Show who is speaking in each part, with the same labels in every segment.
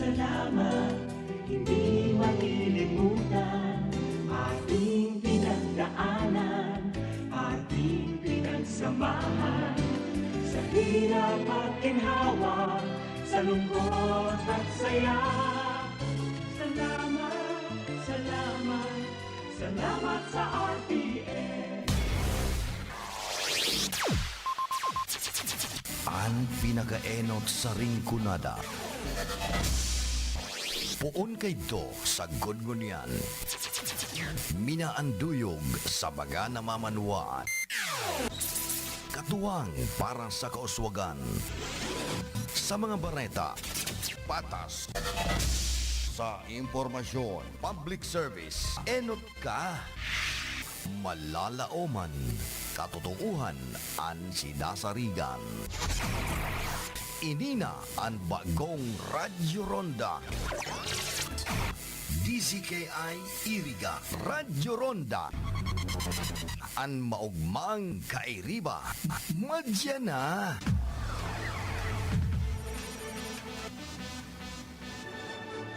Speaker 1: salamat, hindi makilimutan. Ating pinagdaanan, ating pinagsamahan. Sa hirap at ginhawa, sa lungkot at saya. Salamat, salamat, salamat sa RTN.
Speaker 2: Ang pinakaenot sa ringkunada. Puon kay do sa gudgunyan. Minaanduyog sa baga na mamanuan. Katuwang para sa kauswagan. Sa mga bareta, patas. Sa impormasyon, public service, enot ka. Malalaoman, katotohanan ang sinasarigan. Inina ang bagong Radyo Ronda. DZKI Iriga Radyo Ronda. Ang maugmang kairiba. Madya na.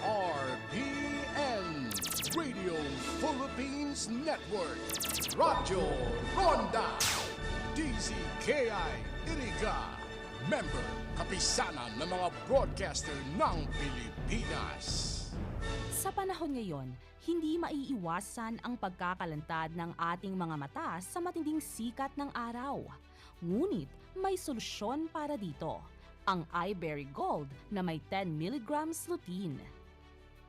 Speaker 3: RPN Radio Philippines Network Radyo Ronda DZKI Iriga Member Kapisanan ng mga broadcaster ng Pilipinas.
Speaker 4: Sa panahon ngayon, hindi maiiwasan ang pagkakalantad ng ating mga mata sa matinding sikat ng araw. Ngunit may solusyon para dito, ang iBerry Gold na may 10 mg lutein.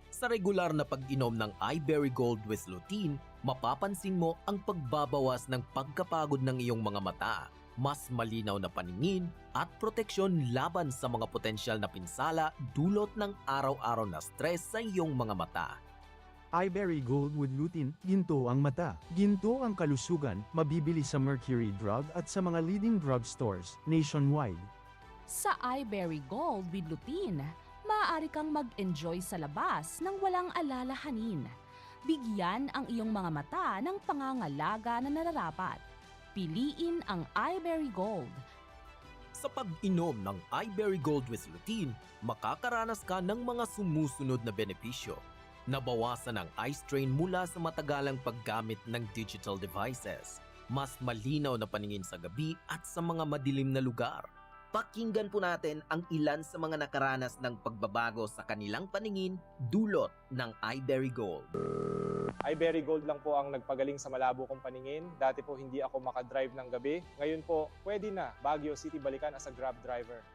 Speaker 5: Sa regular na pag-inom ng iBerry Gold with lutein, mapapansin mo ang pagbabawas ng pagkapagod ng iyong mga mata, mas malinaw na paningin at proteksyon laban sa mga potensyal na pinsala dulot ng araw-araw na stress sa iyong mga mata.
Speaker 6: iBerry Gold with lutein, ginto ang mata. Ginto ang kalusugan, mabibili sa Mercury Drug at sa mga leading drugstores nationwide.
Speaker 4: Sa iBerry Gold with lutein, maaari kang mag-enjoy sa labas ng walang alalahanin. Bigyan ang iyong mga mata ng pangangalaga na nararapat. Piliin ang iBerry Gold.
Speaker 5: Sa pag-inom ng iBerry Gold with lutein, makakaranas ka ng mga sumusunod na benepisyo. Nabawasan ang eye strain mula sa matagalang paggamit ng digital devices. Mas malinaw na paningin sa gabi at sa mga madilim na lugar. Pakinggan po natin ang ilan sa mga nakaranas ng pagbabago sa kanilang paningin dulot ng iBerry Gold.
Speaker 7: iBerry Gold lang po ang nagpagaling sa malabo kong paningin. Dati po hindi ako makadrive ng gabi. Ngayon po, pwede na Baguio City balikan as a Grab driver.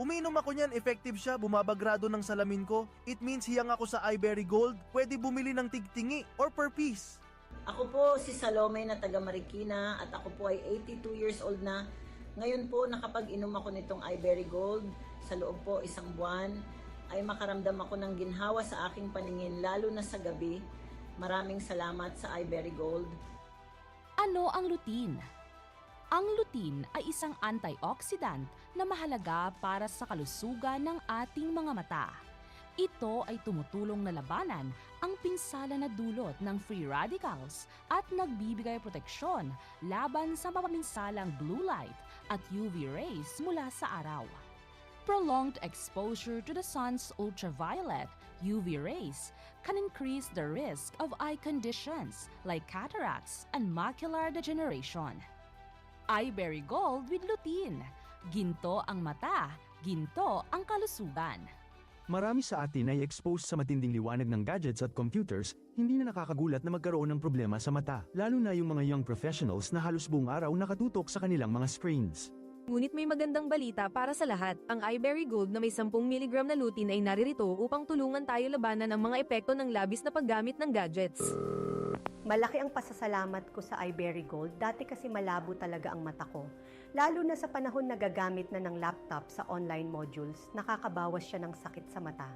Speaker 8: Uminom ako niyan, effective siya, bumabagrado ng salamin ko. It means hiyang ako sa iBerry Gold, pwede bumili ng tigtingi or per piece.
Speaker 9: Ako po si Salome na taga Marikina at ako po ay 82 years old na. Ngayon po nakapag-inom ako nitong iBerry Gold. Sa loob po isang buwan ay makaramdam ako ng ginhawa sa aking paningin lalo na sa gabi. Maraming salamat sa iBerry Gold.
Speaker 4: Ano ang lutein? Ang lutein ay isang antioxidant na mahalaga para sa kalusugan ng ating mga mata. Ito ay tumutulong na labanan ang pinsala na dulot ng free radicals at nagbibigay proteksyon laban sa mapaminsalang blue light at UV rays mula sa araw. Prolonged exposure to the sun's ultraviolet UV rays can increase the risk of eye conditions like cataracts and macular degeneration. iBerry Gold with lutein. Ginto ang mata, ginto ang kalusugan.
Speaker 6: Marami sa atin ay exposed sa matinding liwanag ng gadgets at computers, hindi na nakakagulat na magkaroon ng problema sa mata, lalo na yung mga young professionals na halos buong araw nakatutok sa kanilang mga screens.
Speaker 10: Ngunit may magandang balita para sa lahat. Ang iBerry Gold na may 10 mg na lutein ay naririto upang tulungan tayo labanan ang mga epekto ng labis na paggamit ng gadgets.
Speaker 11: Malaki ang pasasalamat ko sa iBerry Gold. Dati kasi malabo talaga ang mata ko. Lalo na sa panahon na gagamit na ng laptop sa online modules, nakakabawas siya ng sakit sa mata.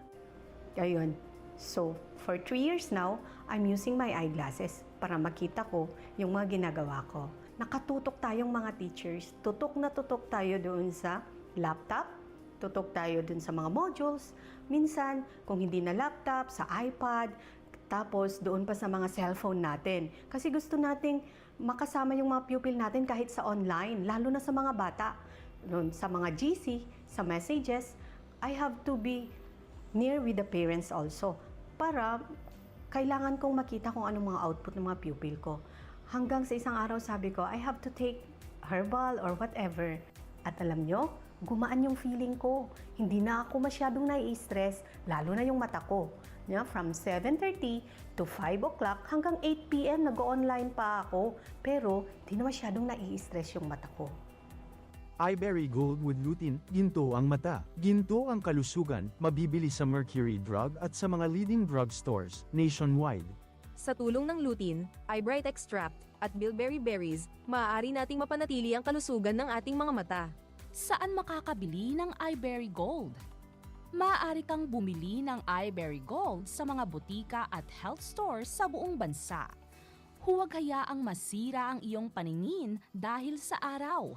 Speaker 11: Ayun. So, for 3 years now, I'm using my eyeglasses para makita ko yung mga ginagawa ko. Nakatutok tayong mga teachers. Tutok na tutok tayo doon sa laptop. Tutok tayo doon sa mga modules. Minsan, kung hindi na laptop, sa iPad, tapos doon pa sa mga cellphone natin. Kasi gusto nating makasama yung mga pupil natin kahit sa online, lalo na sa mga bata. Doon sa mga GC, sa messages, I have to be near with the parents also. Para kailangan kong makita kung anong mga output ng mga pupil ko. Hanggang sa isang araw sabi ko, I have to take herbal or whatever. At alam nyo, gumaan yung feeling ko. Hindi na ako masyadong nai-stress, lalo na yung mata ko. From 7:30 to 5 o'clock hanggang 8 p.m. nag-online pa ako. Pero di na masyadong nai-stress yung mata ko.
Speaker 6: iBerry Gold with lutein, ginto ang mata. Ginto ang kalusugan, mabibili sa Mercury Drug at sa mga leading drugstores nationwide.
Speaker 10: Sa tulong ng lutein, iBright Extract at bilberry berries, maaari nating mapanatili ang kalusugan ng ating mga mata.
Speaker 4: Saan makakabili ng iBerry Gold? Maaari kang bumili ng iBerry Gold sa mga butika at health stores sa buong bansa. Huwag hayaang masira ang iyong paningin dahil sa araw.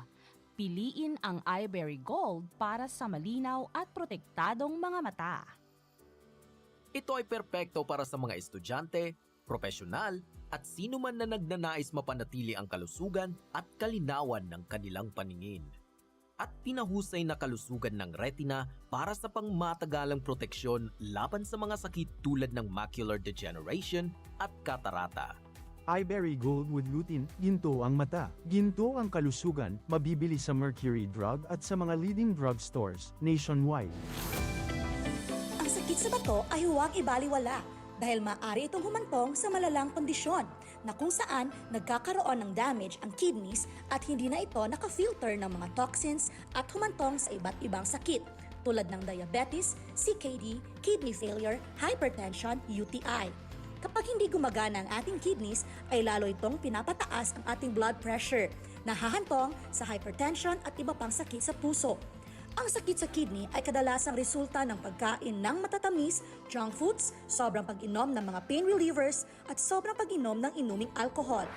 Speaker 4: Piliin ang iBerry Gold para sa malinaw at protektadong mga mata.
Speaker 5: Ito ay perpekto para sa mga estudyante, profesional, at sino man na nagnanais mapanatili ang kalusugan at kalinawan ng kanilang paningin. At pinahusay na kalusugan ng retina para sa pangmatagalang proteksyon laban sa mga sakit tulad ng macular degeneration at katarata.
Speaker 6: iBerry Gold with lutein, ginto ang mata. Ginto ang kalusugan, mabibili sa Mercury Drug at sa mga leading drugstores nationwide.
Speaker 12: Ang sakit sa bato ay huwag ibaliwala dahil maaari itong humantong sa malalang kondisyon na kung saan nagkakaroon ng damage ang kidneys at hindi na ito nakafilter ng mga toxins at humantong sa iba't ibang sakit tulad ng diabetes, CKD, kidney failure, hypertension, UTI. Kapag hindi gumagana ang ating kidneys, ay lalo itong pinapataas ang ating blood pressure, nahahantong sa hypertension at iba pang sakit sa puso. Ang sakit sa kidney ay kadalasang resulta ng pagkain ng matatamis, junk foods, sobrang pag-inom ng mga pain relievers, at sobrang pag-inom ng inuming alcohol.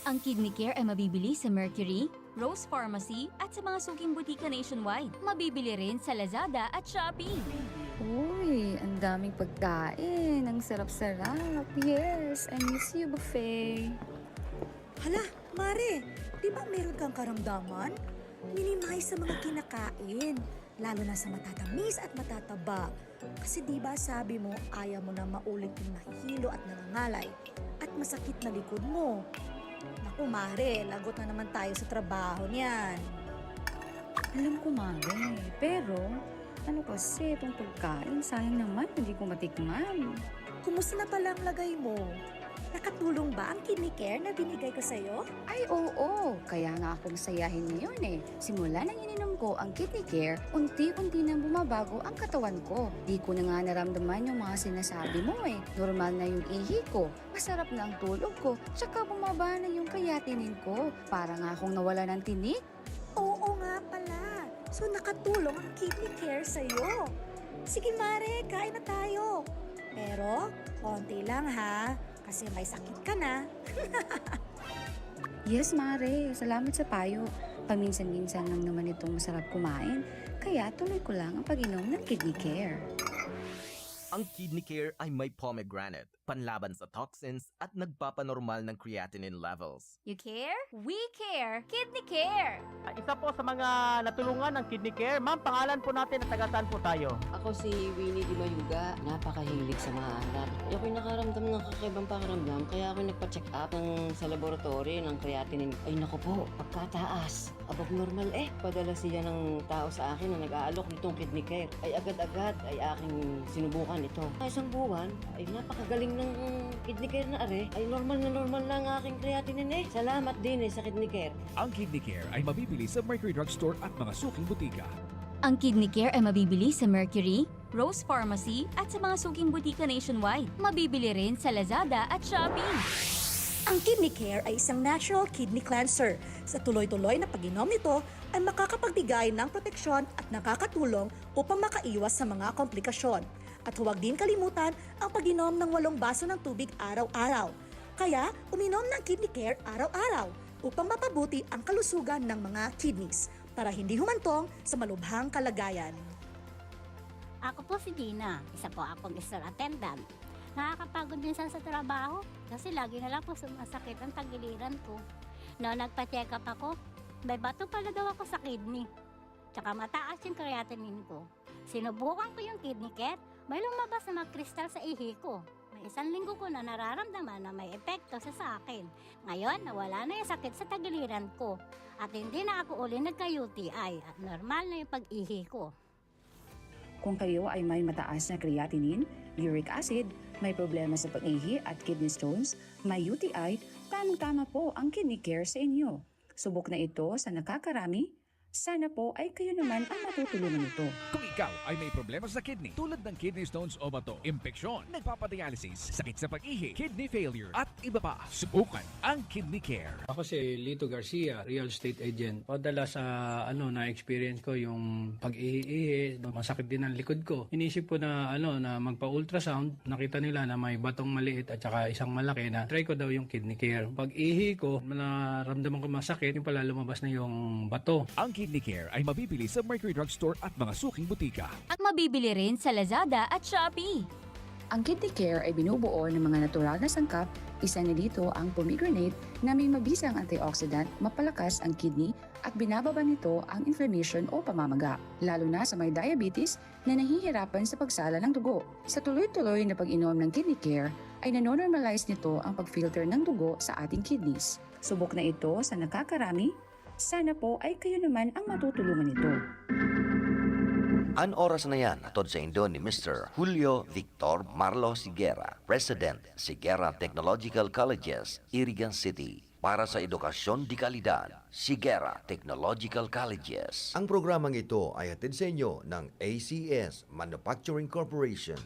Speaker 13: Ang Kidney Care ay mabibili sa Mercury, Rose Pharmacy at sa mga suking butika nationwide. Mabibili rin sa Lazada at Shopee.
Speaker 14: Uy, ang daming pagkain. Ang sarap-sarap. Yes, I miss you, buffet.
Speaker 12: Hala, Mare, di ba meron kang karamdaman? Minimize sa mga kinakain, lalo na sa matatamis at matataba. Kasi di ba sabi mo ayaw mo na maulit yung nahihilo at nangangalay at masakit na likod mo. Naku Mare, lagot na naman tayo sa trabaho niyan.
Speaker 14: Alam ko, Mare. Pero, ano kasi itong pagkain? Sayang naman, hindi ko matikman.
Speaker 12: Kumusta na pala ang lagay mo? Nakatulong ba ang Kidney Care na binigay ko sa'yo?
Speaker 14: Ay, oo. Kaya nga akong sayahin ngayon eh. Simula nang ininom ko ang Kidney Care, unti-unti nang bumabago ang katawan ko. Di ko na nga naramdaman yung mga sinasabi mo eh. Normal na yung ihi ko, masarap na ang tulog ko, tsaka bumaba na yung creatinine ko. Para nga akong nawala ng tinik.
Speaker 12: Oo nga pala. So nakatulong ang Kidney Care sa'yo. Sige Mare, kain na tayo. Pero, konti lang ha. Kasi may sakit ka na.
Speaker 14: Yes, Mare. Salamat sa payo. Paminsan-minsan lang naman itong masarap kumain. Kaya tuloy ko lang ang pag-inom ng Kidney Care.
Speaker 5: Ang Kidney Care ay may pomegranate, panlaban sa toxins at nagpapanormal ng creatinine levels.
Speaker 13: You care? We care! Kidney Care!
Speaker 15: Isa po sa mga natulungan ng Kidney Care. Ma'am, pangalan po natin at taga-saan po tayo?
Speaker 16: Ako si Winnie Di Mayuga, napakahilig sa mga alat. Ako'y nakaramdam ng kakaibang pakiramdam kaya ako'y nagpa-check up sa laboratory ng creatinine. Ay naku po, pagkataas. Above normal Padala siya ng tao sa akin na nag-aalok nitong Kidney Care. Ay agad-agad ay aking sinubukan ito. Isang buwan ay napakagaling ng Kidney Care na ay normal na ang aking creatinine Salamat din sa Kidney Care.
Speaker 17: Ang Kidney Care ay mabibili sa Mercury Drugstore at mga suking butika.
Speaker 13: Ang Kidney Care ay mabibili sa Mercury, Rose Pharmacy at sa mga suking butika nationwide. Mabibili rin sa Lazada at Shopee.
Speaker 12: Ang Kidney Care ay isang natural kidney cleanser. Sa tuloy-tuloy na pag-inom nito ay makakapagbigay ng proteksyon at nakakatulong upang makaiwas sa mga komplikasyon. At huwag din kalimutan ang pag-inom ng 8 baso ng tubig araw-araw. Kaya uminom ng Kidney Care araw-araw upang mapabuti ang kalusugan ng mga kidneys para hindi humantong sa malubhang kalagayan.
Speaker 18: Ako po si Dina, isa po akong store attendant. Nakakapagod minsan sa trabaho kasi lagi na lang po sumasakit ang tagiliran ko. Noong nagpa-check up ako, may bato pala daw ako sa kidney. tsaka mataas yung creatinine ko. Sinubukan ko yung kidney care, may lumabas na mga kristal sa ihi ko. May 1 linggo ko na nararamdaman na may epekto sa akin. Ngayon, nawala na yung sakit sa tagiliran ko. At hindi na ako uli nagka-UTI at normal na yung pag-ihi ko.
Speaker 14: Kung kayo ay may mataas na creatinine, uric acid, may problema sa pag-ihi at kidney stones, may UTI, tamang-tama po ang Kidney Care sa inyo. Subok na ito sa nakakarami. Sana po ay kayo naman ang matutulungan nito.
Speaker 17: Kung ikaw ay may problema sa kidney tulad ng kidney stones o bato, impeksyon, nagpapadialysis, sakit sa pag-ihi, kidney failure at iba pa, subukan ang Kidney Care.
Speaker 19: Ako si Lito Garcia, real estate agent. Padala sa na-experience ko yung pag-ihi, masakit din ang likod ko. Inisip ko na na magpa-ultrasound, nakita nila na may batong maliit at saka isang malaki na try ko daw yung Kidney Care. Pag-ihi ko, naramdaman ko masakit, yung pala lumabas na yung bato.
Speaker 17: Ang Kidney Care ay mabibili sa Mercury Drug Store at mga suking butika.
Speaker 13: At mabibili rin sa Lazada at Shopee.
Speaker 14: Ang Kidney Care ay binubuo ng mga natural na sangkap. Isa na dito ang pomegranate na may mabisang antioxidant, mapalakas ang kidney at binababa nito ang inflammation o pamamaga, lalo na sa may diabetes na nahihirapan sa pagsala ng dugo. Sa tuloy-tuloy na pag-inom ng Kidney Care ay nanonormalize nito ang pag-filter ng dugo sa ating kidneys. Subok na ito sa nakakarami. Sana po ay kayo naman ang matutulungan nito.
Speaker 2: Ang oras na yan, atod sa Indo ni Mr. Julio Victor Marlo Siguera, President, Siguera Technological Colleges, Irigan City. Para sa edukasyon di kalidad, Siguera Technological Colleges. Ang programang ito ay hatid sa inyo ng ACS Manufacturing Corporation.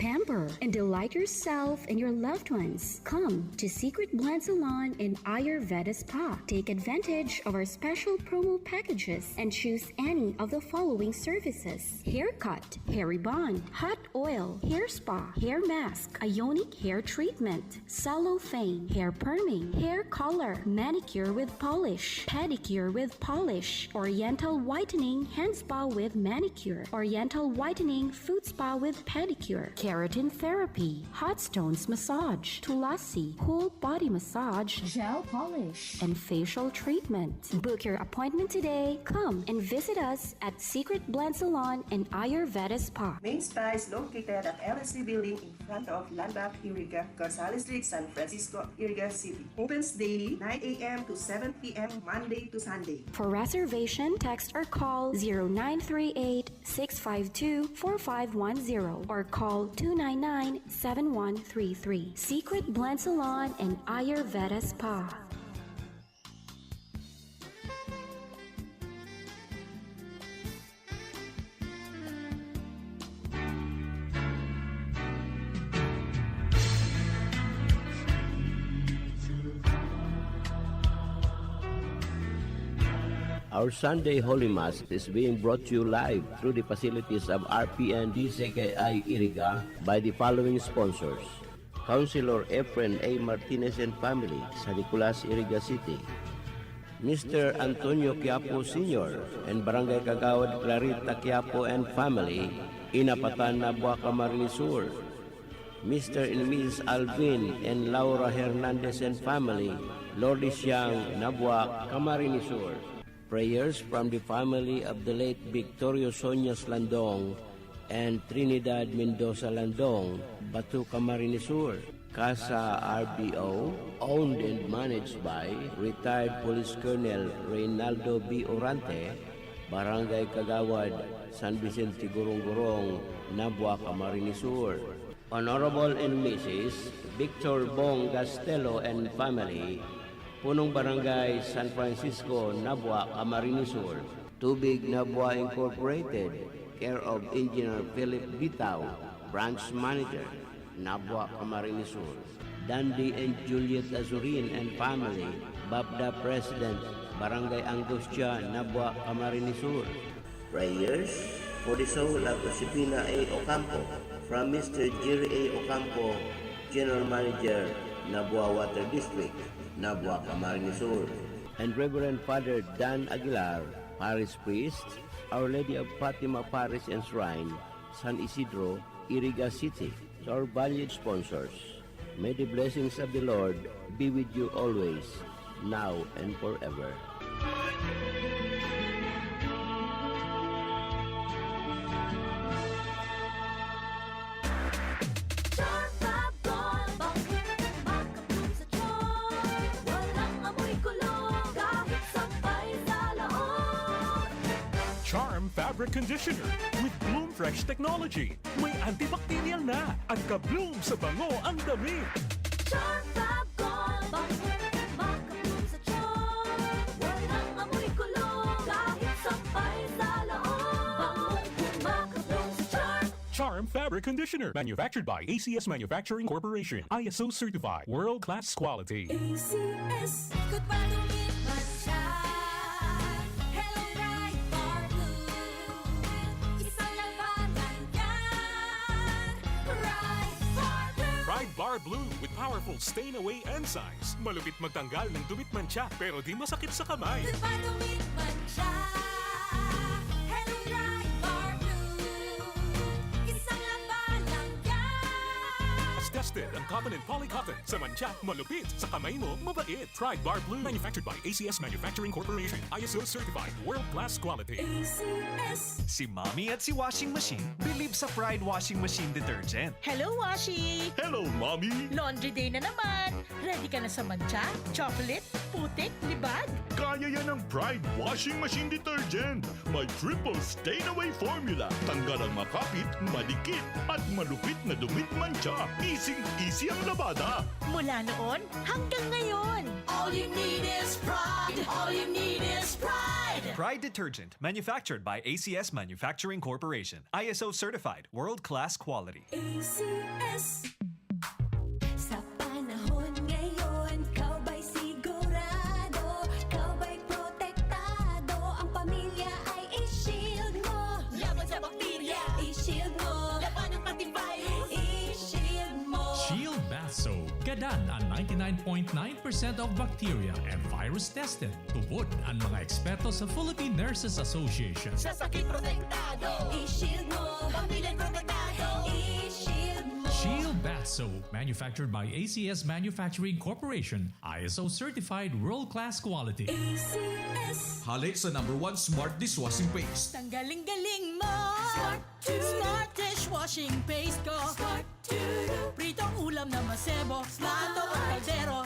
Speaker 20: Pamper and delight yourself and your loved ones. Come to Secret Blend Salon in Ayurveda Spa. Take advantage of our special promo packages and choose any of the following services: haircut, hair rebond, hot oil, hair spa, hair mask, ionic hair treatment, cellophane, hair perming, hair color, manicure with polish, pedicure with polish, oriental whitening hand spa with manicure, oriental whitening foot spa with pedicure, keratin therapy, hot stones massage, tulasi, whole body massage, gel polish, and facial treatment. Book your appointment today. Come and visit us at Secret Blend Salon and Ayurveda Spa.
Speaker 21: Main Spa is located at LSC Building in front of Landmark Iriga, Gonzales Street, San Francisco, Iriga City. Opens daily 9 a.m. to 7 p.m. Monday to Sunday.
Speaker 20: For reservation, text or call 0938-652-4510 or call 299-7133. Secret Blend Salon and Ayurveda Spa.
Speaker 22: Our Sunday Holy Mass is being brought to you live through the facilities of RPN DCKI Iriga by the following sponsors: Councilor Efren A. Martinez and family, San Nicolas, Iriga City; Mr. Antonio Quiapo Sr. and Barangay Kagawad Clarita Quiapo and family, Inapatan, Nabua, Camarines Sur; Mr. and Mrs. Alvin and Laura Hernandez and family, Lourdes Yang, Nabua, Camarines Sur. Prayers from the family of the late Victorio Sonias Landong and Trinidad Mendoza Landong, Batu, Camarines Sur. Casa RBO, owned and managed by retired Police Colonel Reynaldo B. Orante, Barangay Kagawad, San Vicente, Gurong-Gurong, Nabua, Camarines Sur. Honorable and Mrs. Victor Bong Castelo and family, Punong Barangay, San Francisco, Nabua, Camarines Sur. Tubig Nabua Incorporated, care of Engineer Philip Bitao, Branch Manager, Nabua, Camarines Sur. Dandy and Juliet Azurin and family, Babda President, Barangay Angustia, Nabua, Camarines Sur. Prayers for the soul of Josefina A. Ocampo from Mr. Jerry A. Ocampo, General Manager, Nabua Water District, Nabua, Camarines Sur. And Reverend Father Dan Aguilar, Parish Priest, Our Lady of Fatima Parish and Shrine, San Isidro, Iriga City. To our valued sponsors, may the blessings of the Lord be with you always, now and forever.
Speaker 1: Charm Fabric Conditioner with Bloom Fresh Technology. May antibacterial na at ka-bloom sa bango ang damit.
Speaker 3: Charm Fab Gold. Makabloom sa charm. Walang amoy kulong. Kahit sampay sa loob. Makabloom sa charm.
Speaker 1: Charm Fabric Conditioner. Manufactured by ACS Manufacturing Corporation. ISO certified. World-class quality.
Speaker 3: ACS. Good pa lumipat siya. Hello, Bright Bar Blue. Isang labanan yan. Bright Bar Blue.
Speaker 1: Pride Bar Blue with powerful stain-away enzymes. Malupit magtanggal ng dumit mancha pero di masakit sa kamay.
Speaker 3: Good pa lumipat siya. Hello, Bright Bar Blue. Isang labanan yan.
Speaker 1: As tested ang cotton and polycotton. Sa mancha, malupit. Sa kamay mo, mabait. Pride Bar Blue. Manufactured by ACS Manufacturing Corporation. ISO certified. World-class quality.
Speaker 3: ACS.
Speaker 23: Si Mommy at si Washing Machine believe sa Pride Washing Machine Detergent.
Speaker 24: Hello, Washi!
Speaker 23: Hello, Mommy!
Speaker 24: Laundry day na naman! Ready ka na sa mancha, chocolate, putik, libag?
Speaker 23: Kaya yan ang Pride Washing Machine Detergent. May triple stain-away formula. Tanggal ang makapit, madikit, at malupit na dumit mancha. Easy ang labada.
Speaker 24: Mula noon hanggang ngayon.
Speaker 3: All you need is pride. All you need is pride.
Speaker 23: Pride Detergent, manufactured by ACS Manufacturing Corporation. ISO certified, world-class quality.
Speaker 3: ACS. Sa panahon ngayon, kau ba'y sigurado? Kau ba'y protektado? Ang pamilya ay i-shield mo. Laban sa bakterya, i-shield mo. Laban ng pati virus, i-shield mo.
Speaker 25: Shield Bath Soap. Gadan ang 99.9% of bacteria and virus tested. Tubod ang mga eksperto sa Philippine Nurses Association.
Speaker 3: Sa sakit protektado, i-shield mo. Pamilya protektado, i-shield mo.
Speaker 25: Shield Bath Soap, manufactured by ACS Manufacturing Corporation, ISO certified world-class quality.
Speaker 3: ACS.
Speaker 26: Hali sa #1 Smart Dishwashing Paste.
Speaker 24: Tanggaling-galing mo! Smart dishwashing paste ko! Pritong ulam na masebo, plato o kaldero.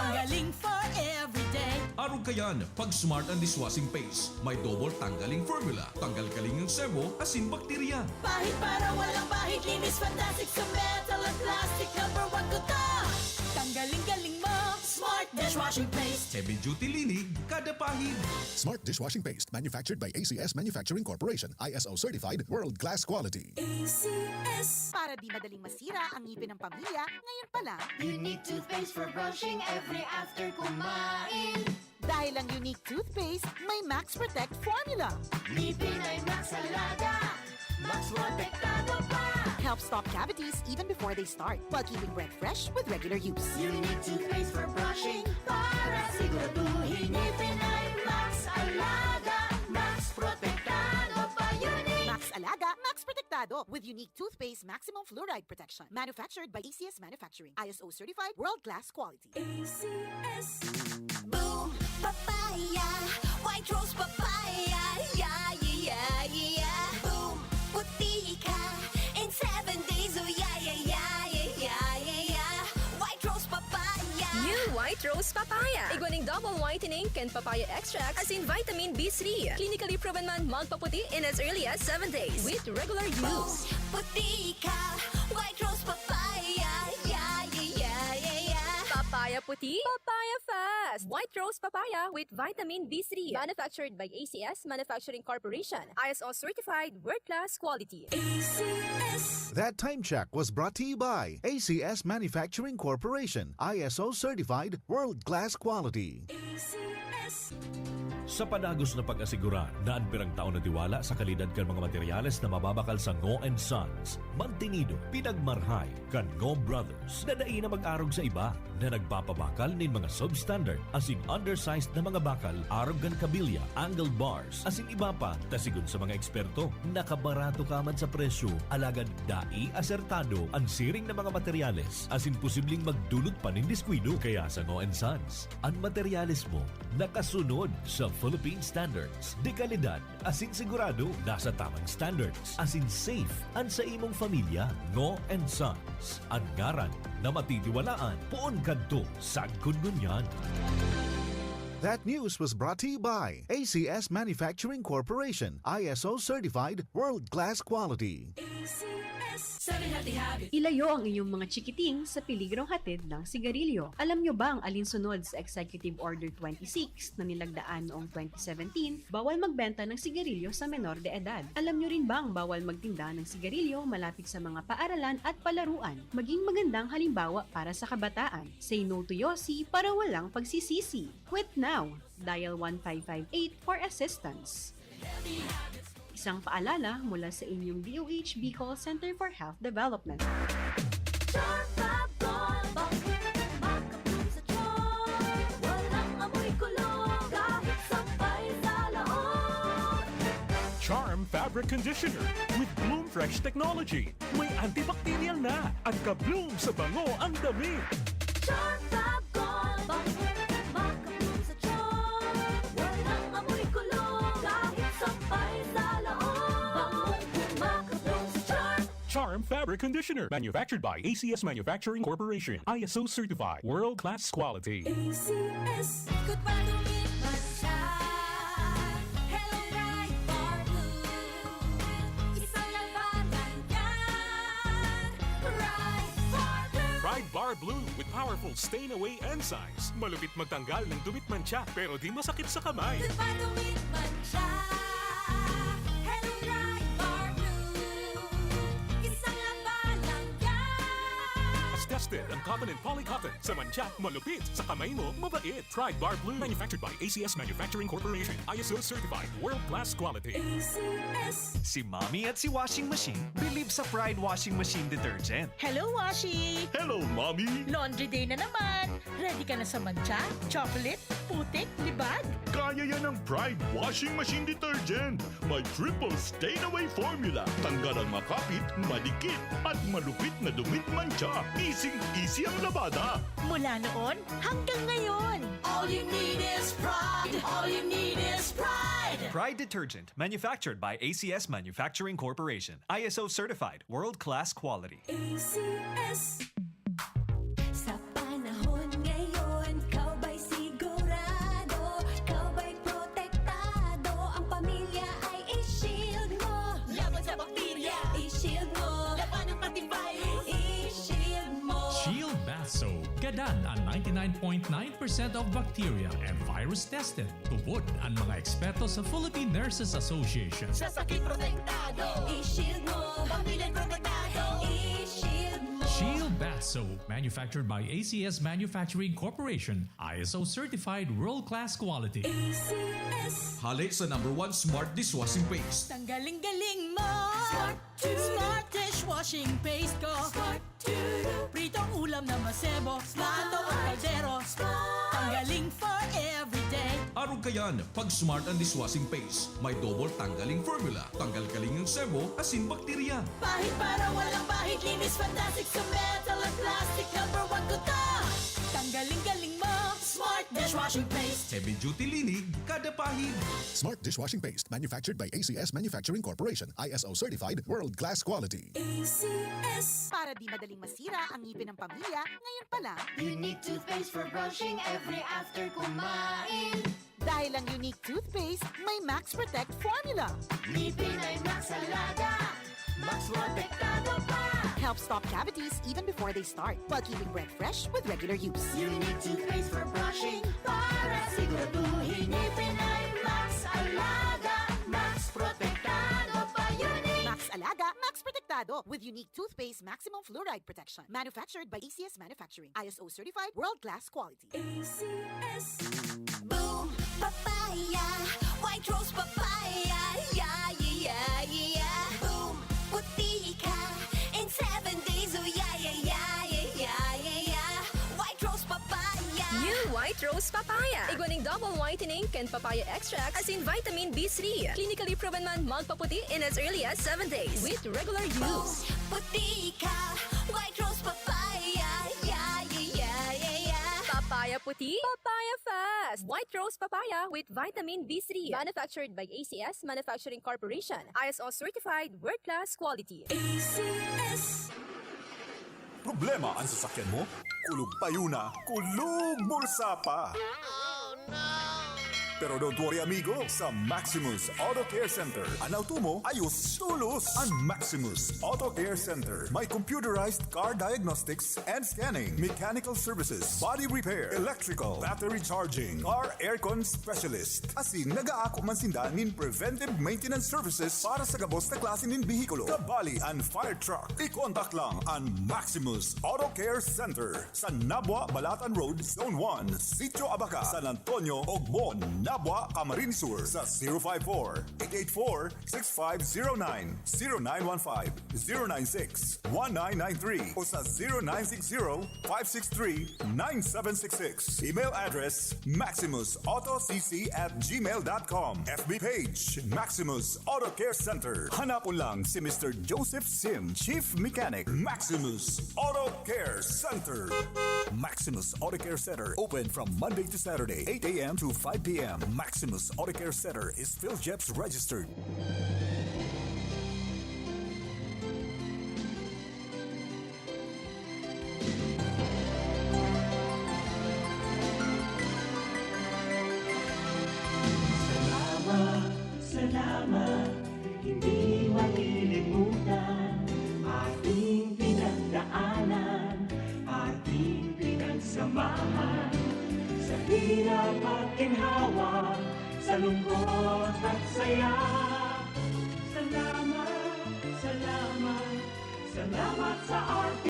Speaker 24: Ang galing for everyday.
Speaker 26: Araw kayan, pag Smart ang Dishwashing Paste, may double tanggaling formula. Tanggal kaling yung sebo, asin bakterya.
Speaker 24: Pahit para walang pahit, linis fantastic sa metal at plastic. #1 ko to! Tanggaling-galing mo! Smart dishwashing paste.
Speaker 26: Heavy duty linig, kada pahid.
Speaker 27: Smart Dishwashing Paste, manufactured by ACS Manufacturing Corporation. ISO certified, world-class quality.
Speaker 24: ACS.
Speaker 28: Para di madaling masira ang ngipin ng pamilya, ngayon pa lang,
Speaker 3: Unique toothpaste for brushing every after kumain.
Speaker 28: dahil ang unique toothpaste, may Max Protect formula.
Speaker 3: Ngipin ay Max Alaga. Max protektado pa.
Speaker 28: Helps stop cavities even before they start, while keeping breath fresh with regular use.
Speaker 3: Unique toothpaste for brushing para siguraduhin ngipin ay Max Alaga. Max protektado pa. Unique.
Speaker 28: Max Alaga, Max Protectado with unique toothpaste maximum fluoride protection. Manufactured by ACS Manufacturing. ISO certified, world-class quality.
Speaker 3: ACS. Boom, papaya, white rose papaya, yeah, yeah, yeah. Boom, puti ka in 7 days, oh yeah, yeah, yeah, yeah, yeah, yeah. White rose papaya.
Speaker 10: New White Rose Papaya. Iguaning double whitening and papaya extract as in vitamin B3. Clinically proven man magpaputi in as early as 7 days with regular use.
Speaker 3: Puti ka, white rose papaya, yeah, yeah, yeah, yeah, yeah.
Speaker 10: Papaya puti, papaya fast. White Rose Papaya with vitamin B3. Manufactured by ACS Manufacturing Corporation. ISO certified world-class quality.
Speaker 3: ACS.
Speaker 29: That time check was brought to you by ACS Manufacturing Corporation. ISO certified world-class quality.
Speaker 3: ACS.
Speaker 30: Sa panagos na pag-asigura na ang pirang taon na tiwala sa kalidad kan mga materyales na mababakal sa Ngo & Sons, mantinido, pinagmarhay kan Ngo Brothers na dai na mag-arog sa iba na nagpapabakal nin mga substandard asing undersized na mga bakal, arog kan kabilya, angle bars, asing iba pa, tasigon sa mga eksperto, nakabarato kaman sa presyo, alagad dai asertado ang siring na mga materyales, asing posibleng magdulot pa nin diskwido. Kaya sa Ngo & Sons, ang materyales mo nakasunod sa Philippine standards. De kalidad, asin sigurado, nasa tamang standards. Asin safe, ang sa imong familia, Ngo & Sons. Ang ngaran na matitiwalaan, puon kadto sa kununyan.
Speaker 29: That news was brought to you by ACS Manufacturing Corporation, ISO certified world-class quality.
Speaker 4: Ilayo ang iyong mga chikiting sa piligrong hatid ng sigarilyo. Alam nyo ba ang alinsunod sa Executive Order 26 na nilagdaan noong 2017, bawal magbenta ng sigarilyo sa menor de edad? Alam nyo rin ba ang bawal magtinda ng sigarilyo malapit sa mga paaralan at palaruan? Maging magandang halimbawa para sa kabataan. Say no to Yossi para walang pagsisisi. Quit now! Dial 1558 for assistance. Isang paalala mula sa inyong DOH Bicol Center for Health Development.
Speaker 1: Charm Fabric Conditioner with Bloom Fresh Technology. May antibacterial na at ka-bloom sa bango ang damit.
Speaker 3: Charm Fab Gold, makabloom sa charm. Walang amoy kulong, kahit sampay sa laon. Makabloom sa charm.
Speaker 1: Charm Fabric Conditioner. Manufactured by ACS Manufacturing Corporation. ISO certified. World-class quality.
Speaker 3: ACS, good pa tumit man siya. Hello, Right Bar Blue. Isang labanan yan. Right Bar Blue.
Speaker 1: Pride Bar Blue with powerful stain-away enzymes. Malupit magtanggal ng dumit mancha pero di masakit sa kamay.
Speaker 3: Good pa tumit man siya. Hello, Right Bar Blue. Isang labanan yan.
Speaker 1: As tested ang cotton and polycotton. Sa mancha, malupit. Sa kamay mo, mabait. Pride Bar Blue. Manufactured by ACS Manufacturing Corporation. ISO certified. World-class quality.
Speaker 3: ACS.
Speaker 5: Si Mommy at si Washing Machine believe sa Pride Washing Machine Detergent.
Speaker 24: Hello, Washi!
Speaker 23: Hello, Mommy!
Speaker 24: Laundry day na naman. Ready ka na sa mancha, chocolate, putik, libag?
Speaker 23: Kaya yan ang Pride Washing Machine Detergent. May triple stain-away formula. Tanggal ang makapit, madikit, at malupit na dumit mancha. Easy ang labada.
Speaker 24: Mula noon hanggang ngayon.
Speaker 3: All you need is pride. All you need is pride.
Speaker 5: Pride Detergent, manufactured by ACS Manufacturing Corporation. ISO certified, world-class quality.
Speaker 3: ACS. Sa panahon ngayon, kau ba'y sigurado? Kau ba'y protektado? Ang pamilya ay i-shield mo. Laban sa bakterya, i-shield mo. Laban ng pati virus, i-shield mo.
Speaker 25: Shield Bath Soap. Gadan ang 99.9% of bacteria and virus tested. Tubod ang mga eksperto sa Philippine Nurses Association.
Speaker 3: Sa sakit protektado, i-shield mo. Pamilyang protektado, i-shield mo.
Speaker 25: Shield Bath Soap, manufactured by ACS Manufacturing Corporation. ISO certified world-class quality.
Speaker 3: ACS.
Speaker 26: Hali sa #1 Smart Dishwashing Paste.
Speaker 24: Tanggaling-galing mo.
Speaker 3: Smart to
Speaker 24: Smart dishwashing paste ko.
Speaker 3: Smart to
Speaker 24: Pritong ulam na masebo. Plato o kaldero. Tanggaling for everyday.
Speaker 26: Araw kayan, pag Smart ang Dishwashing Paste, may double tanggaling formula. Tanggal kaling ng sebo, asin bakterya.
Speaker 24: Pahit para walang pahit. Linis fantastic sa metal at plastic. #1 ko to. Tanggaling-galing mo. Smart dishwashing paste.
Speaker 26: Heavy duty linig, kada pahid.
Speaker 27: Smart Dishwashing Paste, manufactured by ACS Manufacturing Corporation, ISO certified world-class quality.
Speaker 3: ACS.
Speaker 28: Para di madaling masira ang ngipin ng pamilya, ngayon pa lang.
Speaker 3: Unique toothpaste for brushing every after kumain.
Speaker 28: Dahil ang unique toothpaste, may Max Protect formula.
Speaker 3: Ngipin ay Max Alaga. Max protektado pa.
Speaker 28: Helps stop cavities even before they start, while keeping breath fresh with regular use.
Speaker 3: Unique toothpaste for brushing para siguraduhin ngipin ay Max Alaga. Max protektado pa. Unique.
Speaker 28: Max Alaga, Max Protectado with unique toothpaste maximum fluoride protection. Manufactured by ACS Manufacturing. ISO certified world-class quality.
Speaker 3: ACS. Boom, papaya, white rose papaya, yeah, yeah, yeah. Boom, puti ka in 7 days, oh yeah, yeah, yeah, yeah, yeah, yeah. White rose papaya.
Speaker 10: New White Rose Papaya. Iguaning double whitening and papaya extract as in vitamin B3. Clinically proven man magpaputi in as early as 7 days with regular use.
Speaker 3: Puti ka, white rose papaya, yeah, yeah, yeah, yeah.
Speaker 10: Papaya puti, papaya fast. White Rose Papaya with vitamin B3. Manufactured by ACS Manufacturing Corporation. ISO certified world-class quality.
Speaker 3: ACS.
Speaker 6: Problema ang sasakyan mo? Kulog tayo na, kulog bulsa pa!
Speaker 27: Pero don't worry amigo, sa Maximus Auto Care Center, ang auto mo ayos tulos. Ang Maximus Auto Care Center may computerized car diagnostics and scanning, mechanical services, body repair, electrical, battery charging, car aircon specialist. Asin nagaako man sinda nin preventive maintenance services para sa gabos na klase nin bihikulo, kabali and fire truck. I-contact lang ang Maximus Auto Care Center sa Nabwa, Balatan Road, Zone 1, Sitio Abaca, San Antonio, Ogmon, Nabwa, Camarines Sur sa 054-884-6509, 0915-096-1993 o sa 0960-563-9766. Email address maximusautocc@gmail.com. FB page Maximus Auto Care Center. Hanapon lang si Mr. Joseph Sim, Chief Mechanic, Maximus Auto Care Center. Maximus Auto Care Center open from Monday to Saturday, 8 a.m. to 5 p.m. Maximus Auto Care Center is PhilJeps registered.
Speaker 6: Salamat, hindi malilimutan ating pinagdaanan, ating pinagsamahan. Sa hirap at ginhawa, sa lungkot at saya. Salamat, salamat, salamat sa RP.